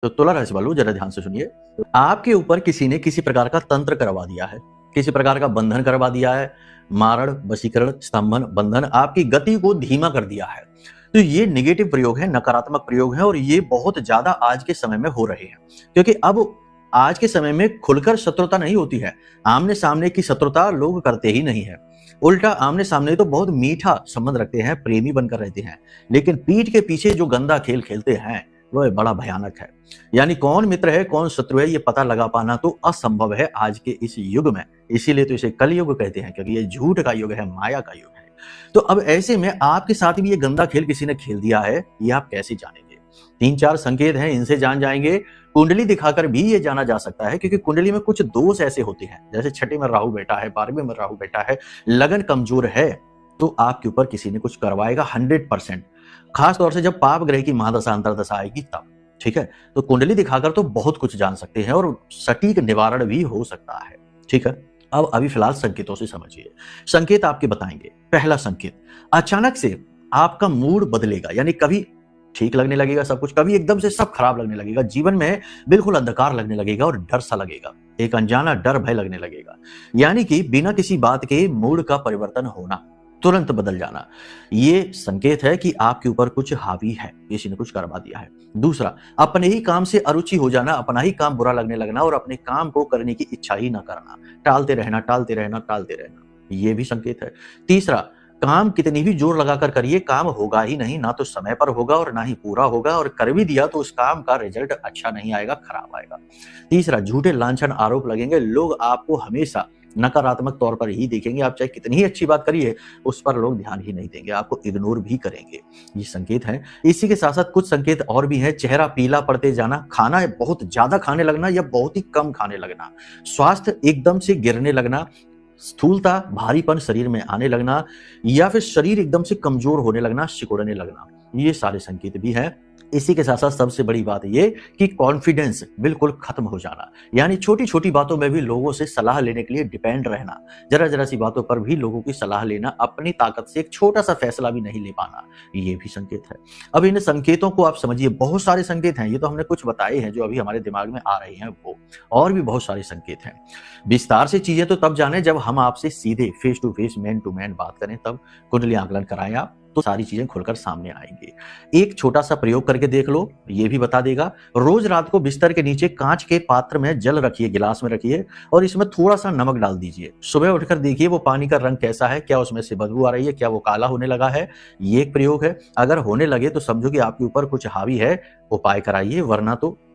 तो तुला राशि वालों जरा ध्यान से सुनिए। आपके ऊपर किसी ने किसी प्रकार का तंत्र करवा दिया है, किसी प्रकार का बंधन करवा दिया है, मारण, वशीकरण, स्तंभन, बंधन, आपकी गति को धीमा कर दिया है। तो ये नेगेटिव प्रयोग है, नकारात्मक प्रयोग है और ये बहुत ज्यादा आज के समय में हो रहे हैं। क्योंकि अब आज के समय में खुलकर शत्रुता नहीं होती है, आमने सामने की शत्रुता लोग करते ही नहीं है। उल्टा आमने सामने तो बहुत मीठा संबंध रखते हैं, प्रेमी बनकर रहते हैं, लेकिन पीठ के पीछे जो गंदा खेल खेलते हैं वह बड़ा भयानक है। यानी कौन मित्र है कौन शत्रु है ये पता लगा पाना तो असंभव है आज के इस युग में। इसीलिए तो इसे कलयुग कहते हैं, क्योंकि ये झूठ का युग है, माया का युग है। तो अब ऐसे में आपके साथ भी ये गंदा खेल किसी ने खेल दिया है, ये आप कैसे जानेंगे? 3-4 संकेत हैं, इनसे जान जाएंगे। कुंडली दिखाकर भी ये जाना जा सकता है, क्योंकि कुंडली में कुछ दोष ऐसे होते हैं, जैसे छठे में राहु बैठा है, 12वें में राहु बैठा है, लगन कमजोर है, तो आपके ऊपर किसी ने कुछ करवाएगा 100%। खास तौर से जब पाप ग्रह की महादशा अंतरदशा आएगी तब। ठीक है, तो कुंडली दिखाकर तो बहुत कुछ जान सकते हैं और सटीक निवारण भी हो सकता है। ठीक है, अब अभी फिलहाल संकेतों से समझिए। संकेत आपके बताएंगे। पहला संकेत, अचानक से आपका मूड बदलेगा, यानी कभी ठीक लगने लगेगा सब कुछ, कभी एकदम से सब खराब लगने लगेगा, जीवन में बिल्कुल अंधकार लगने लगेगा और डर सा लगेगा, एक अनजाना डर भय लगने लगेगा। यानी कि बिना किसी बात के मूड का परिवर्तन होना, तुरंत बदल जाना, ये संकेत है कि आपके ऊपर कुछ हावी है, किसी ने कुछ करवा दिया है। दूसरा, अपने ही काम से अरुचि हो जाना, अपना ही काम बुरा लगने लगना और अपने काम को करने की इच्छा ही ना करना, टालते रहना टालते रहना टालते रहना, ये भी संकेत है। तीसरा, काम कितनी भी जोर लगाकर करिए, काम होगा ही नहीं, ना तो समय पर होगा और ना ही पूरा होगा, और कर भी दिया तो उस काम का रिजल्ट अच्छा नहीं आएगा, खराब आएगा। तीसरा, झूठे लांछन आरोप लगेंगे, लोग आपको हमेशा नकारात्मक तौर पर ही देखेंगे, आप चाहे कितनी ही अच्छी बात करिए उस पर लोग ध्यान ही नहीं देंगे, आपको इग्नोर भी करेंगे। ये संकेत है। इसी के साथ साथ कुछ संकेत और भी हैं। चेहरा पीला पड़ते जाना, खाना बहुत ज्यादा खाने लगना या बहुत ही कम खाने लगना, स्वास्थ्य एकदम से गिरने लगना, स्थूलता, भारीपन शरीर में आने लगना, या फिर शरीर एकदम से कमजोर होने लगना, सिकुड़ने लगना, ये सारे संकेत भी हैं। इसी के साथ साथ सबसे बड़ी बात ये कि कॉन्फिडेंस बिल्कुल खत्म हो जाना, यानी छोटी छोटी बातों में भी लोगों से सलाह लेने के लिए डिपेंड रहना, जरा जरा सी बातों पर भी लोगों की सलाह लेना, अपनी ताकत से एक छोटा सा फैसला भी नहीं ले पाना, ये भी संकेत है। अब इन संकेतों को आप समझिए, बहुत सारे संकेत हैं, ये तो हमने कुछ बताए हैं जो अभी हमारे दिमाग में आ रहे हैं, वो और भी बहुत सारे संकेत हैं। विस्तार से चीजें तो तब जाने जब हम आपसे सीधे face to face, man to man बात करें, तब कुंडली आकलन कराएं आप, तो सारी चीजें खुलकर सामने आएंगी। एक छोटा सा प्रयोग करके देख लो, ये भी बता देगा। रोज रात को बिस्तर के नीचे कांच के पात्र में जल रखिए, गिलास में रखिए, और इसमें थोड़ा सा नमक डाल दीजिए। सुबह उठकर देखिए वो पानी का रंग कैसा है, क्या उसमें से बदबू आ रही है, क्या वो काला होने लगा है। ये एक प्रयोग है। अगर होने लगे तो समझो कि आपके ऊपर कुछ हावी है, उपाय कराइए, वरना तो